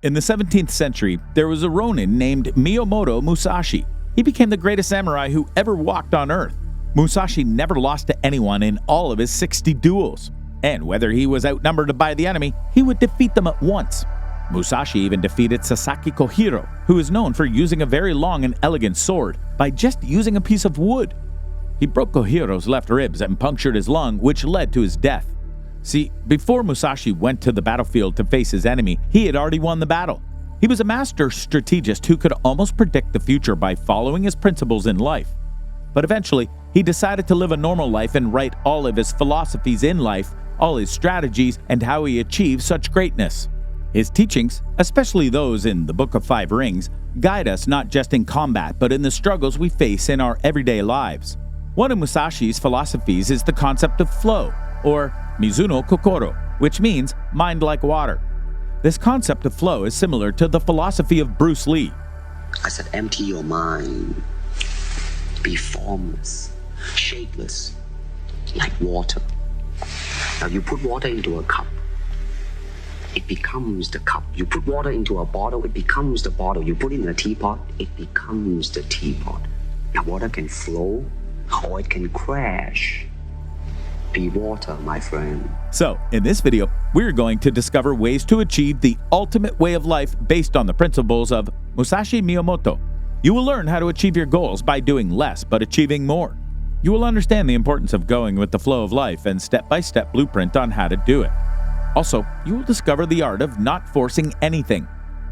In the 17th century, there was a ronin named Miyamoto Musashi. He became the greatest samurai who ever walked on Earth. Musashi never lost to anyone in all of his 60 duels. And whether he was outnumbered by the enemy, he would defeat them at once. Musashi even defeated Sasaki Kohiro, who is known for using a very long and elegant sword, by just using a piece of wood. He broke Kohiro's left ribs and punctured his lung, which led to his death. See, before Musashi went to the battlefield to face his enemy, he had already won the battle. He was a master strategist who could almost predict the future by following his principles in life. But eventually, he decided to live a normal life and write all of his philosophies in life, all his strategies, and how he achieved such greatness. His teachings, especially those in the Book of Five Rings, guide us not just in combat but in the struggles we face in our everyday lives. One of Musashi's philosophies is the concept of flow, or mizu no kokoro, which means mind like water. This concept of flow is similar to the philosophy of Bruce Lee. I said empty your mind. Be formless, shapeless, like water. Now you put water into a cup, it becomes the cup. You put water into a bottle, it becomes the bottle. You put it in a teapot, it becomes the teapot. Now water can flow or it can crash. Be water, my friend. So, in this video, we're going to discover ways to achieve the ultimate way of life based on the principles of Musashi Miyamoto. You will learn how to achieve your goals by doing less but achieving more. You will understand the importance of going with the flow of life and step-by-step blueprint on how to do it. Also, you will discover the art of not forcing anything.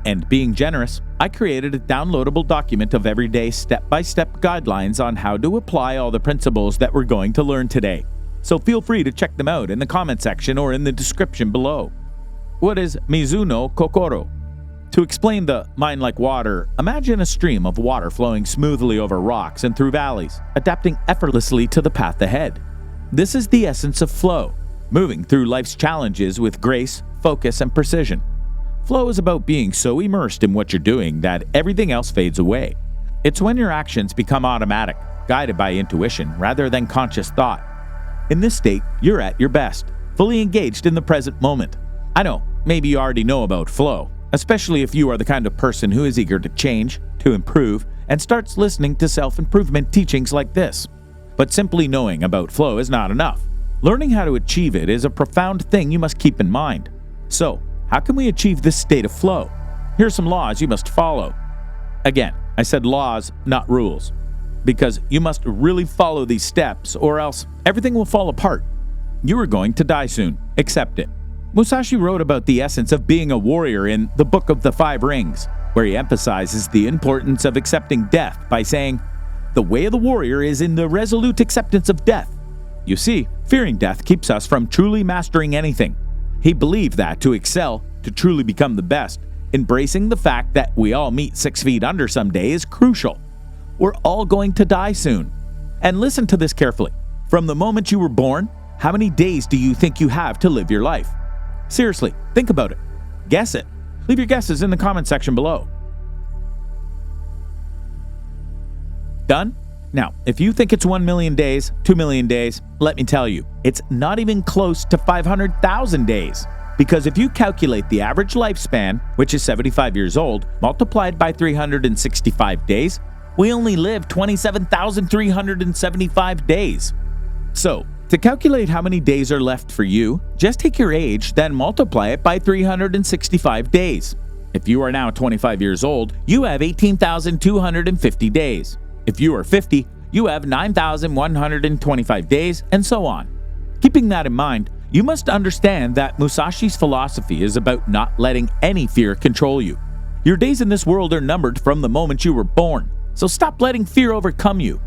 And being generous, I created a downloadable document of everyday step-by-step guidelines on how to apply all the principles that we're going to learn today. So feel free to check them out in the comment section or in the description below. What is mizu no kokoro? To explain the mind like water, imagine a stream of water flowing smoothly over rocks and through valleys, adapting effortlessly to the path ahead. This is the essence of flow, moving through life's challenges with grace, focus, and precision. Flow is about being so immersed in what you're doing that everything else fades away. It's when your actions become automatic, guided by intuition rather than conscious thought. In this state, you're at your best, fully engaged in the present moment. I know, maybe you already know about flow, especially if you are the kind of person who is eager to change, to improve, and starts listening to self-improvement teachings like this. But simply knowing about flow is not enough. Learning how to achieve it is a profound thing you must keep in mind. So, how can we achieve this state of flow? Here are some laws you must follow. Again, I said laws, not rules, because you must really follow these steps or else everything will fall apart. You are going to die soon. Accept it. Musashi wrote about the essence of being a warrior in the Book of the Five Rings, where he emphasizes the importance of accepting death by saying, "The way of the warrior is in the resolute acceptance of death." You see, fearing death keeps us from truly mastering anything. He believed that to excel, to truly become the best, embracing the fact that we all meet 6 feet under someday is crucial. We're all going to die soon. And listen to this carefully. From the moment you were born, how many days do you think you have to live your life? Seriously, think about it. Guess it. Leave your guesses in the comment section below. Done? Now, if you think it's 1 million days, 2 million days, let me tell you, it's not even close to 500,000 days. Because if you calculate the average lifespan, which is 75 years old, multiplied by 365 days, we only live 27,375 days. So, to calculate how many days are left for you, just take your age, then multiply it by 365 days. If you are now 25 years old, you have 18,250 days. If you are 50, you have 9,125 days, and so on. Keeping that in mind, you must understand that Musashi's philosophy is about not letting any fear control you. Your days in this world are numbered from the moment you were born, so stop letting fear overcome you.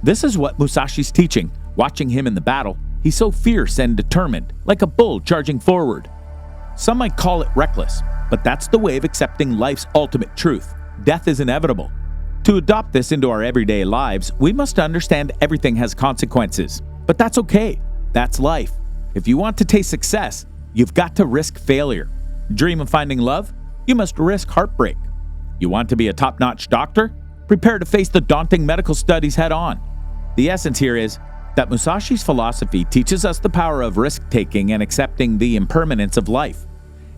This is what Musashi's teaching. Watching him in the battle, he's so fierce and determined, like a bull charging forward. Some might call it reckless, but that's the way of accepting life's ultimate truth. Death is inevitable. To adopt this into our everyday lives, we must understand everything has consequences. But that's okay. That's life. If you want to taste success, you've got to risk failure. Dream of finding love? You must risk heartbreak. You want to be a top-notch doctor? Prepare to face the daunting medical studies head-on. The essence here is that Musashi's philosophy teaches us the power of risk-taking and accepting the impermanence of life.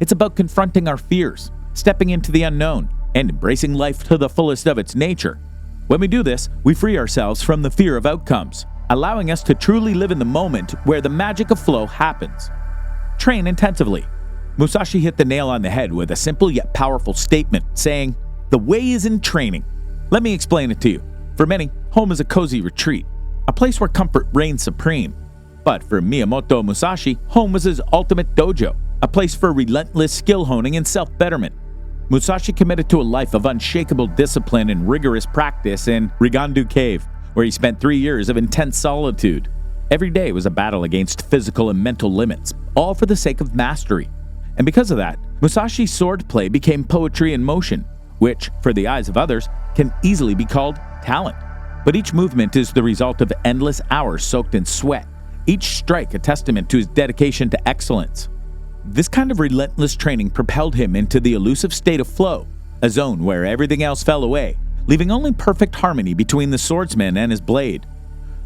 It's about confronting our fears, stepping into the unknown, and embracing life to the fullest of its nature. When we do this, we free ourselves from the fear of outcomes, allowing us to truly live in the moment where the magic of flow happens. Train intensively. Musashi hit the nail on the head with a simple yet powerful statement, saying, "The way is in training." Let me explain it to you. For many, home is a cozy retreat, a place where comfort reigns supreme. But for Miyamoto Musashi, home was his ultimate dojo, a place for relentless skill honing and self-betterment. Musashi committed to a life of unshakable discipline and rigorous practice in Rigandu Cave, where he spent 3 years of intense solitude. Every day was a battle against physical and mental limits, all for the sake of mastery. And because of that, Musashi's swordplay became poetry in motion, which, for the eyes of others, can easily be called talent. But each movement is the result of endless hours soaked in sweat, each strike a testament to his dedication to excellence. This kind of relentless training propelled him into the elusive state of flow, a zone where everything else fell away, leaving only perfect harmony between the swordsman and his blade.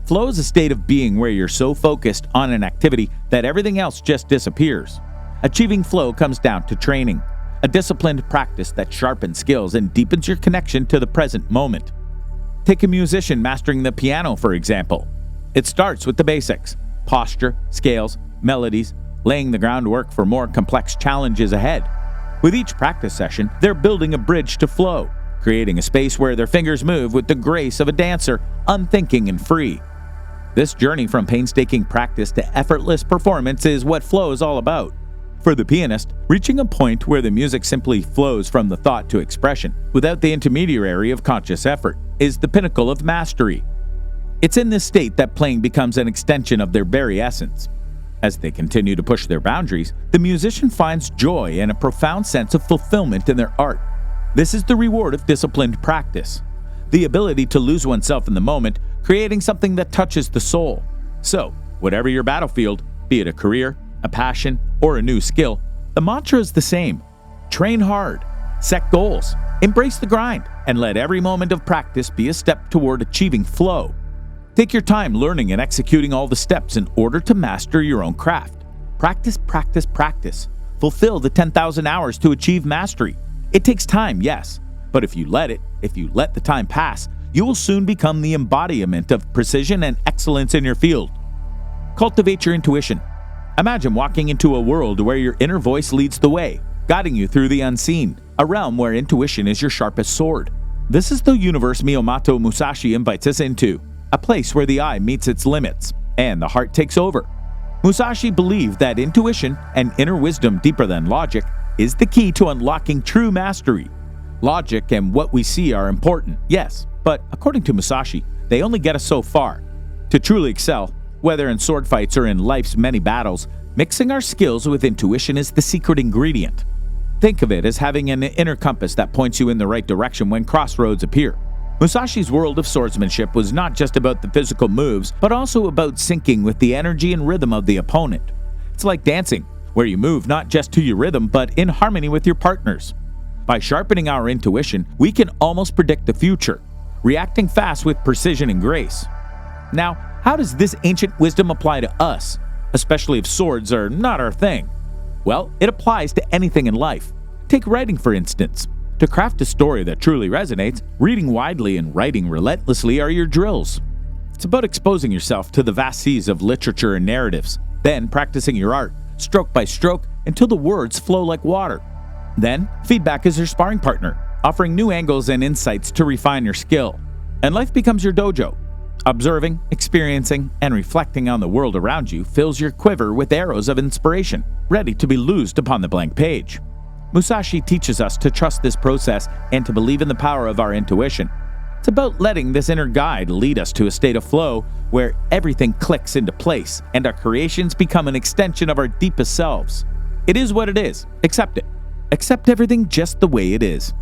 Flow is a state of being where you're so focused on an activity that everything else just disappears. Achieving flow comes down to training, a disciplined practice that sharpens skills and deepens your connection to the present moment. Take a musician mastering the piano, for example. It starts with the basics: posture, scales, melodies, laying the groundwork for more complex challenges ahead. With each practice session, they're building a bridge to flow, creating a space where their fingers move with the grace of a dancer, unthinking and free. This journey from painstaking practice to effortless performance is what flow is all about. For the pianist, reaching a point where the music simply flows from the thought to expression, without the intermediary of conscious effort, is the pinnacle of mastery. It's in this state that playing becomes an extension of their very essence. As they continue to push their boundaries, the musician finds joy and a profound sense of fulfillment in their art. This is the reward of disciplined practice, the ability to lose oneself in the moment, creating something that touches the soul. So, whatever your battlefield, be it a career, a passion, or a new skill, the mantra is the same: train hard, set goals, embrace the grind, and let every moment of practice be a step toward achieving flow. Take your time learning and executing all the steps in order to master your own craft. Practice, practice, practice. Fulfill the 10,000 hours to achieve mastery. It takes time, yes, but if you let the time pass, you will soon become the embodiment of precision and excellence in your field. Cultivate your intuition. Imagine walking into a world where your inner voice leads the way, guiding you through the unseen, a realm where intuition is your sharpest sword. This is the universe Miyamoto Musashi invites us into, a place where the eye meets its limits and the heart takes over. Musashi believed that intuition and inner wisdom deeper than logic is the key to unlocking true mastery. Logic and what we see are important, yes, but according to Musashi, they only get us so far. To truly excel, whether in sword fights or in life's many battles, mixing our skills with intuition is the secret ingredient. Think of it as having an inner compass that points you in the right direction when crossroads appear. Musashi's world of swordsmanship was not just about the physical moves, but also about syncing with the energy and rhythm of the opponent. It's like dancing, where you move not just to your rhythm, but in harmony with your partners. By sharpening our intuition, we can almost predict the future, reacting fast with precision and grace. Now, how does this ancient wisdom apply to us, especially if swords are not our thing? Well, it applies to anything in life. Take writing, for instance. To craft a story that truly resonates, reading widely and writing relentlessly are your drills. It's about exposing yourself to the vast seas of literature and narratives, then practicing your art, stroke by stroke, until the words flow like water. Then, feedback is your sparring partner, offering new angles and insights to refine your skill. And life becomes your dojo. Observing, experiencing, and reflecting on the world around you fills your quiver with arrows of inspiration, ready to be loosed upon the blank page. Musashi teaches us to trust this process and to believe in the power of our intuition. It's about letting this inner guide lead us to a state of flow where everything clicks into place and our creations become an extension of our deepest selves. It is what it is. Accept it. Accept everything just the way it is.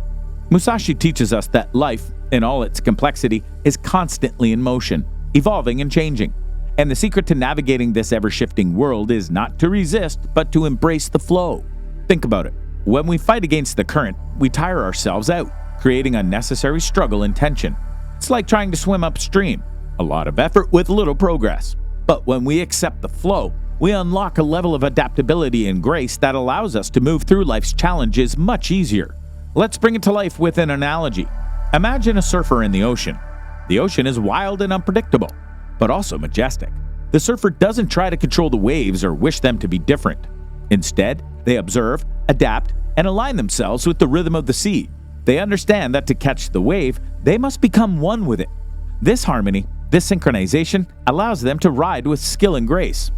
Musashi teaches us that life, in all its complexity, is constantly in motion, evolving and changing. And the secret to navigating this ever-shifting world is not to resist, but to embrace the flow. Think about it. When we fight against the current, we tire ourselves out, creating unnecessary struggle and tension. It's like trying to swim upstream, a lot of effort with little progress. But when we accept the flow, we unlock a level of adaptability and grace that allows us to move through life's challenges much easier, Let's bring it to life with an analogy. Imagine a surfer in the ocean. The ocean is wild and unpredictable, but also majestic. The surfer doesn't try to control the waves or wish them to be different. Instead, they observe, adapt, and align themselves with the rhythm of the sea. They understand that to catch the wave, they must become one with it. This harmony, this synchronization, allows them to ride with skill and grace.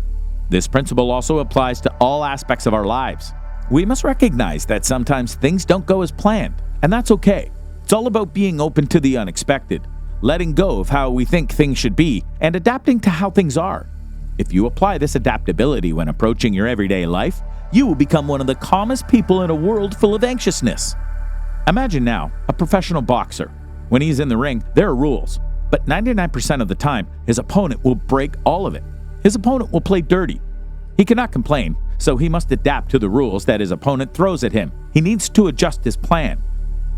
This principle also applies to all aspects of our lives. We must recognize that sometimes things don't go as planned, and that's okay. It's all about being open to the unexpected, letting go of how we think things should be, and adapting to how things are. If you apply this adaptability when approaching your everyday life, you will become one of the calmest people in a world full of anxiousness. Imagine now a professional boxer. When he's in the ring, there are rules, but 99% of the time, his opponent will break all of it. His opponent will play dirty. He cannot complain, so he must adapt to the rules that his opponent throws at him. He needs to adjust his plan.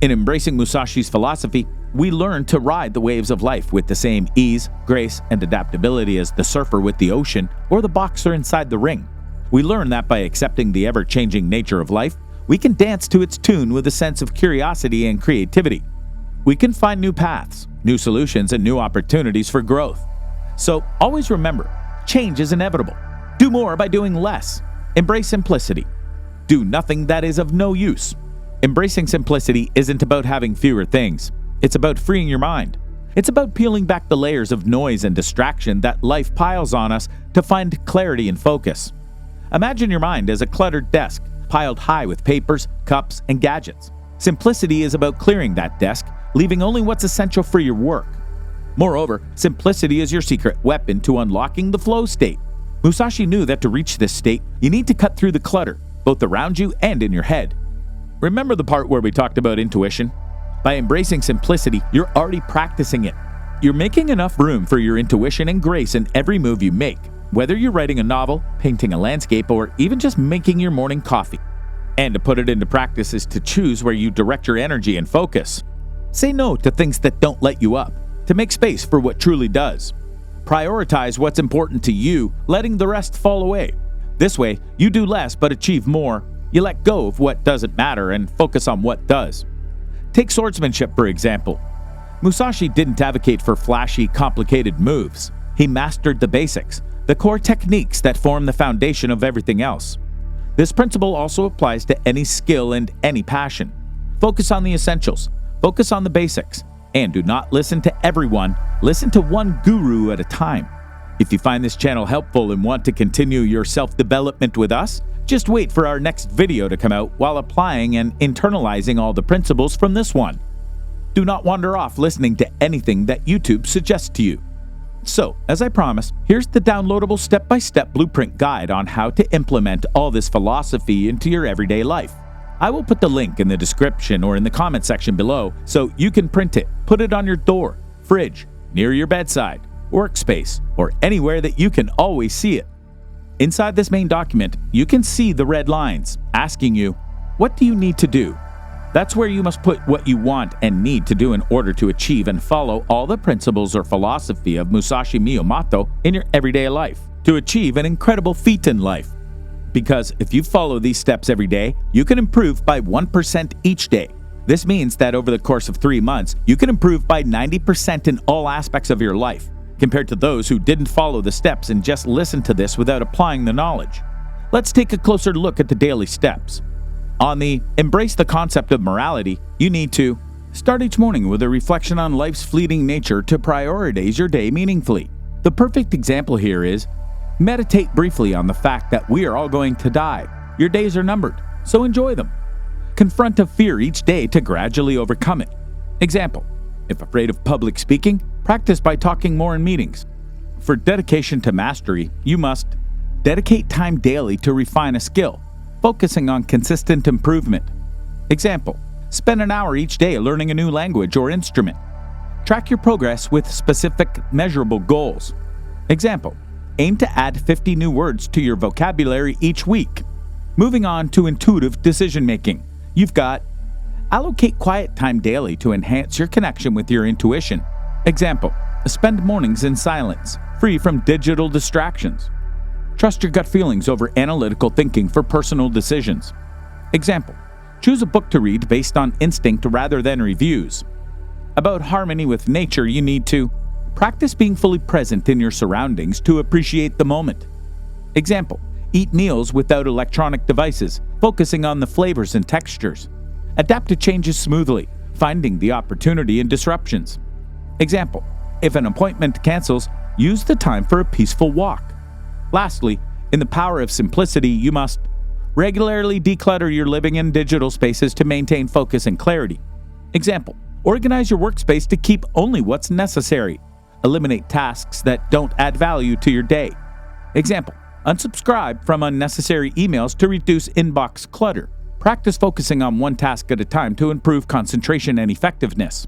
In embracing Musashi's philosophy, we learn to ride the waves of life with the same ease, grace, and adaptability as the surfer with the ocean or the boxer inside the ring. We learn that by accepting the ever-changing nature of life, we can dance to its tune with a sense of curiosity and creativity. We can find new paths, new solutions, and new opportunities for growth. So always remember, change is inevitable. Do more by doing less. Embrace simplicity. Do nothing that is of no use. Embracing simplicity isn't about having fewer things. It's about freeing your mind. It's about peeling back the layers of noise and distraction that life piles on us to find clarity and focus. Imagine your mind as a cluttered desk, piled high with papers, cups, and gadgets. Simplicity is about clearing that desk, leaving only what's essential for your work. Moreover, simplicity is your secret weapon to unlocking the flow state. Musashi knew that to reach this state, you need to cut through the clutter, both around you and in your head. Remember the part where we talked about intuition? By embracing simplicity, you're already practicing it. You're making enough room for your intuition and grace in every move you make, whether you're writing a novel, painting a landscape, or even just making your morning coffee. And to put it into practice is to choose where you direct your energy and focus. Say no to things that don't light you up, to make space for what truly does. Prioritize what's important to you, letting the rest fall away. This way, you do less but achieve more. You let go of what doesn't matter and focus on what does. Take swordsmanship, for example. Musashi didn't advocate for flashy, complicated moves. He mastered the basics, the core techniques that form the foundation of everything else. This principle also applies to any skill and any passion. Focus on the essentials, focus on the basics, and do not listen to everyone, listen to one guru at a time. If you find this channel helpful and want to continue your self-development with us, just wait for our next video to come out while applying and internalizing all the principles from this one. Do not wander off listening to anything that YouTube suggests to you. So, as I promised, here's the downloadable step-by-step blueprint guide on how to implement all this philosophy into your everyday life. I will put the link in the description or in the comment section below so you can print it, put it on your door, fridge, near your bedside, workspace, or anywhere that you can always see it. Inside this main document, you can see the red lines asking you, what do you need to do? That's where you must put what you want and need to do in order to achieve and follow all the principles or philosophy of Musashi Miyamoto in your everyday life, to achieve an incredible feat in life. Because if you follow these steps every day, you can improve by 1% each day. This means that over the course of 3 months, you can improve by 90% in all aspects of your life, compared to those who didn't follow the steps and just listened to this without applying the knowledge. Let's take a closer look at the daily steps. On the embrace the concept of morality, you need to start each morning with a reflection on life's fleeting nature to prioritize your day meaningfully. The perfect example here is meditate briefly on the fact that we are all going to die. Your days are numbered, so enjoy them. Confront a fear each day to gradually overcome it. Example, if afraid of public speaking, practice by talking more in meetings. For dedication to mastery, you must dedicate time daily to refine a skill, focusing on consistent improvement. Example, spend an hour each day learning a new language or instrument. Track your progress with specific, measurable goals. Example, aim to add 50 new words to your vocabulary each week. Moving on to intuitive decision-making, you've got allocate quiet time daily to enhance your connection with your intuition. Example, spend mornings in silence, free from digital distractions. Trust your gut feelings over analytical thinking for personal decisions. Example, Choose a book to read based on instinct rather than reviews. About harmony with nature, you need to practice being fully present in your surroundings to appreciate the moment. Example, eat meals without electronic devices, focusing on the flavors and textures. Adapt to changes smoothly, finding the opportunity in disruptions. Example, if an appointment cancels, use the time for a peaceful walk. Lastly, in the power of simplicity, you must regularly declutter your living and digital spaces to maintain focus and clarity. Example, organize your workspace to keep only what's necessary. Eliminate tasks that don't add value to your day. Example, unsubscribe from unnecessary emails to reduce inbox clutter. Practice focusing on one task at a time to improve concentration and effectiveness.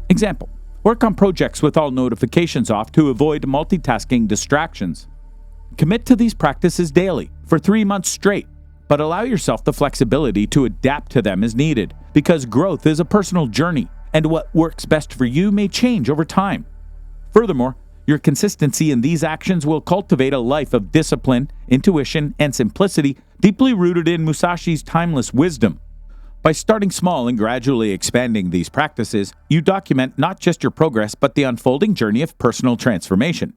Example, work on projects with all notifications off to avoid multitasking distractions. Commit to these practices daily for 3 months straight, but allow yourself the flexibility to adapt to them as needed, because growth is a personal journey, and what works best for you may change over time. Furthermore, your consistency in these actions will cultivate a life of discipline, intuition, and simplicity deeply rooted in Musashi's timeless wisdom. By starting small and gradually expanding these practices, you document not just your progress but the unfolding journey of personal transformation.